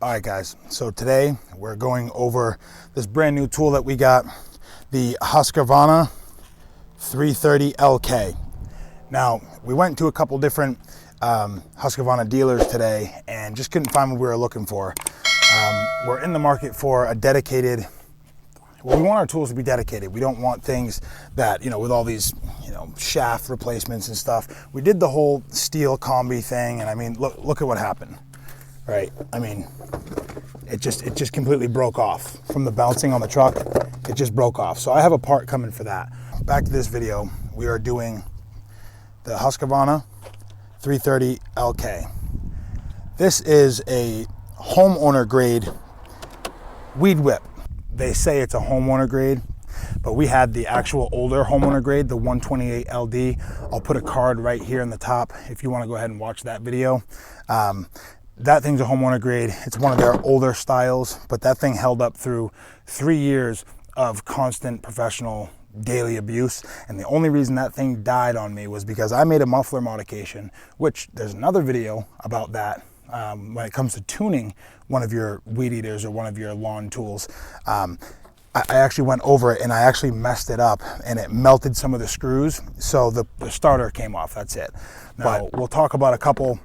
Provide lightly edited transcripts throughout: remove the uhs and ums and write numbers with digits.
All right guys, so today we're going over this brand new tool that we got, the Husqvarna 330LK. Now, we went to a couple different Husqvarna dealers today and just couldn't find what we were looking for. We're in the market for a dedicated, well, we want our tools to be dedicated. We don't want things that, with all these, shaft replacements and stuff. We did the whole Stihl combi thing, and I mean, look at what happened. Right, I mean, it just completely broke off from the bouncing on the truck. It just broke off. So I have a part coming for that. Back to this video, we are doing the Husqvarna 330LK. This is a homeowner grade weed whip. They say it's a homeowner grade, but we had the actual older homeowner grade, the 128 LD. I'll put a card right here in the top if you want to go ahead and watch that video. That thing's a homeowner grade. It's one of their older styles, but that thing held up through 3 years of constant professional daily abuse. And the only reason that thing died on me was because I made a muffler modification, which there's another video about that when it comes to tuning one of your weed eaters or one of your lawn tools. I actually went over it and I actually messed it up and it melted some of the screws. So the starter came off, that's it. Now, we'll talk about a couple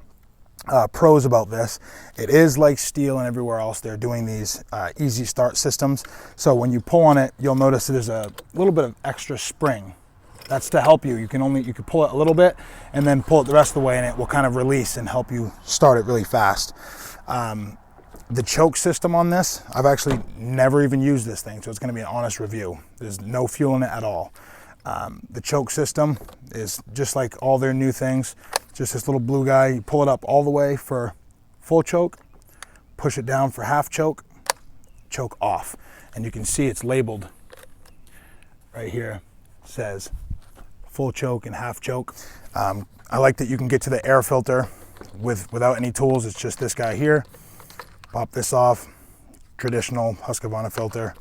pros about this. It is like Stihl and everywhere else. They're doing these easy start systems. So when you pull on it, you'll notice there's a little bit of extra spring. That's to help you. You can pull it a little bit and then pull it the rest of the way and it will kind of release and help you start it really fast. The choke system on this, I've actually never even used this thing, so it's going to be an honest review. There's no fuel in it at all. The choke system is just like all their new things. Just this little blue guy. You pull it up all the way for full choke, push it down for half choke, choke off. And you can see it's labeled right here. It says full choke and half choke. I like that you can get to the air filter without any tools. It's just this guy here. Pop this off, traditional Husqvarna filter.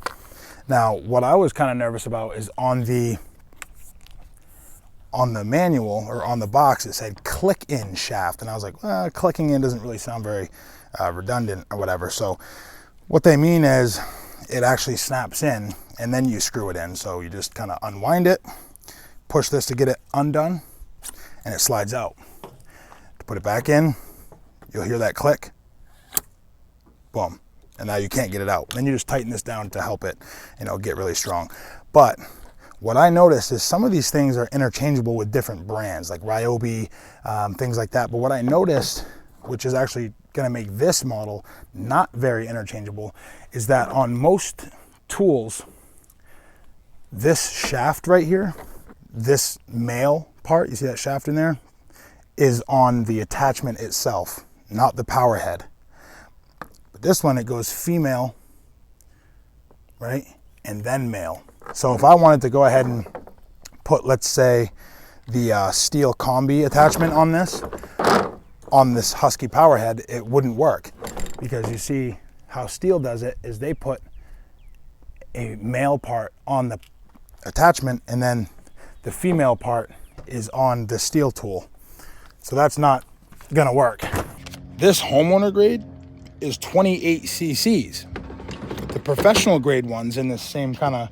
Now, what I was kind of nervous about is on the manual or on the box, it said click in shaft. And I was like, well, clicking in doesn't really sound very redundant or whatever. So what they mean is it actually snaps in and then you screw it in. So you just kind of unwind it, push this to get it undone, and it slides out. To put it back in, you'll hear that click, boom. And now you can't get it out. Then you just tighten this down to help it, get really strong. But what I noticed is some of these things are interchangeable with different brands, like Ryobi, things like that. But what I noticed, which is actually going to make this model not very interchangeable, is that on most tools, this shaft right here, this male part, you see that shaft in there, is on the attachment itself, not the power head. But this one, it goes female, right, and then male. So if I wanted to go ahead and put, let's say, the Stihl combi attachment on this Husky power head, it wouldn't work, because you see how Stihl does it is they put a male part on the attachment and then the female part is on the Stihl tool. So that's not gonna work. This homeowner grade is 28 cc's. The professional grade ones in the same kind of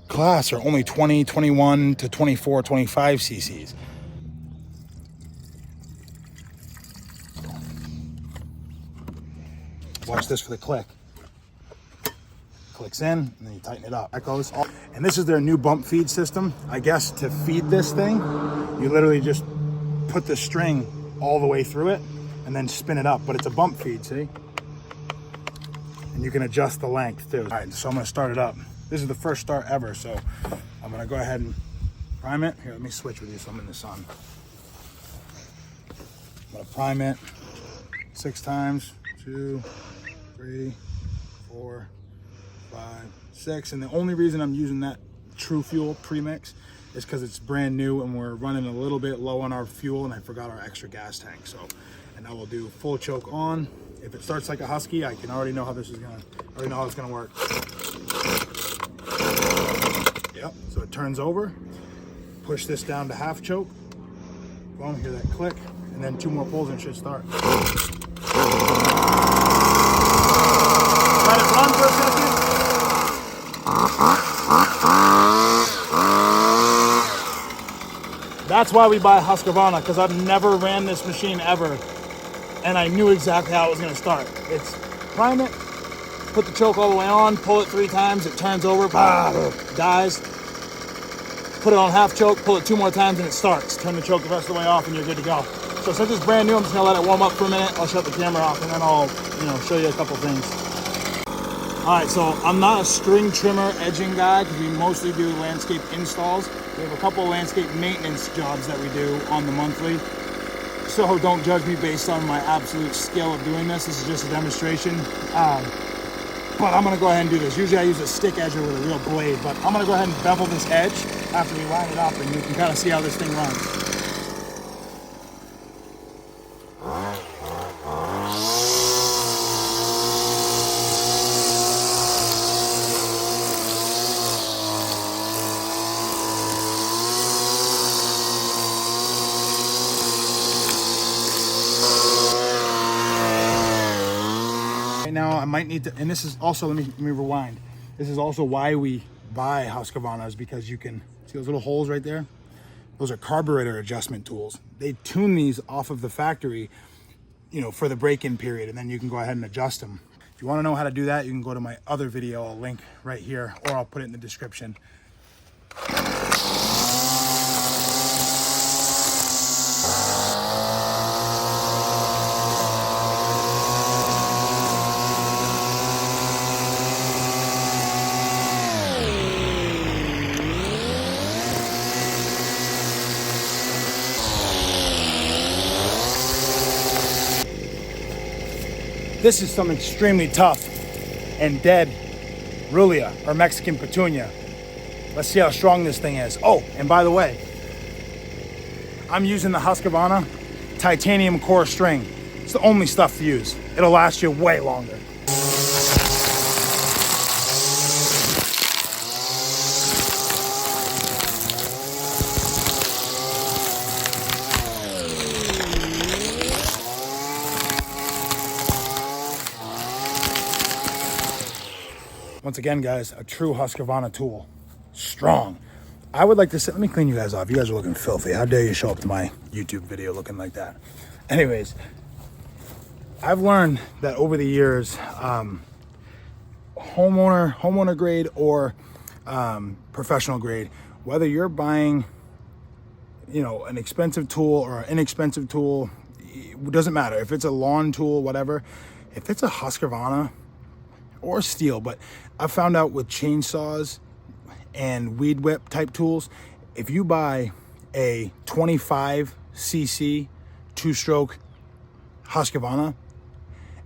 class are only 20, 21 to 24, 25 cc's. Watch this for the click. Clicks in, and then you tighten it up. That goes. And this is their new bump feed system. I guess to feed this thing, you literally just put the string all the way through it and then spin it up. But it's a bump feed, see? And you can adjust the length too. All right, so I'm gonna start it up. This is the first start ever, so I'm gonna go ahead and prime it. Here, let me switch with you so I'm in the sun. I'm gonna prime it 6 times, 2, 3, 4, 5, 6. And the only reason I'm using that True Fuel premix is because it's brand new and we're running a little bit low on our fuel and I forgot our extra gas tank. So, and now we'll do full choke on. If it starts like a Husky, I can already know how this is gonna work. Yep, so it turns over, push this down to half choke, boom, hear that click, and then 2 more pulls and it should start. That's why we buy Husqvarna, because I've never ran this machine ever, and I knew exactly how it was going to start. It's prime it, put the choke all the way on, pull it 3 times, it turns over, dies. Put it on half choke, pull it 2 more times, and it starts. Turn the choke the rest of the way off, and you're good to go. So since it's brand new, I'm just gonna let it warm up for a minute. I'll shut the camera off, and then I'll, show you a couple things. All right, so I'm not a string trimmer edging guy because we mostly do landscape installs. We have a couple landscape maintenance jobs that we do on the monthly. So don't judge me based on my absolute skill of doing this. This is just a demonstration. But I'm gonna go ahead and do this. Usually I use a stick edger with a real blade, but I'm gonna go ahead and bevel this edge after we line it up, and you can kind of see how this thing runs. Now I might need to, and this is also, let me rewind. This is also why we buy Husqvarnas, because you can see those little holes right there. Those are carburetor adjustment tools. They tune these off of the factory, for the break-in period, and then you can go ahead and adjust them. If you want to know how to do that, you can go to my other video. I'll link right here, or I'll put it in the description. This is some extremely tough and dead Rulia, or Mexican petunia. Let's see how strong this thing is. Oh, and by the way, I'm using the Husqvarna titanium core string. It's the only stuff to use. It'll last you way longer. Once again, guys, a true Husqvarna tool. Strong. I would like to say, let me clean you guys off. You guys are looking filthy. How dare you show up to my YouTube video looking like that? Anyways, I've learned that over the years, homeowner grade or professional grade, whether you're buying, an expensive tool or an inexpensive tool, it doesn't matter. If it's a lawn tool, whatever, if it's a Husqvarna or Stihl, but I've found out with chainsaws and weed whip type tools, if you buy a 25cc 2-stroke Husqvarna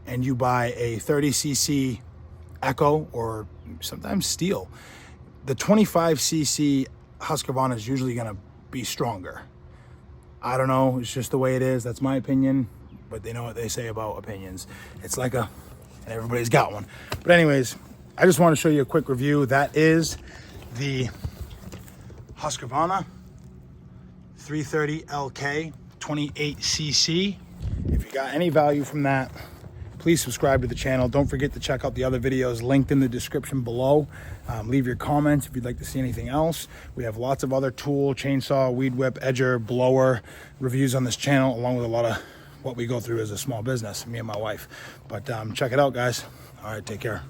and you buy a 30cc Echo or sometimes Stihl, the 25cc Husqvarna is usually going to be stronger. I don't know, it's just the way it is. That's my opinion, but they know what they say about opinions. It's like and everybody's got one. But anyways, I just want to show you a quick review. That is the Husqvarna 330LK 28cc. If you got any value from that, please subscribe to the channel. Don't forget to check out the other videos linked in the description below. Leave your comments if you'd like to see anything else. We have lots of other tool, chainsaw, weed whip, edger, blower reviews on this channel, along with a lot of what we go through as a small business, me and my wife. But check it out, guys. All right, take care.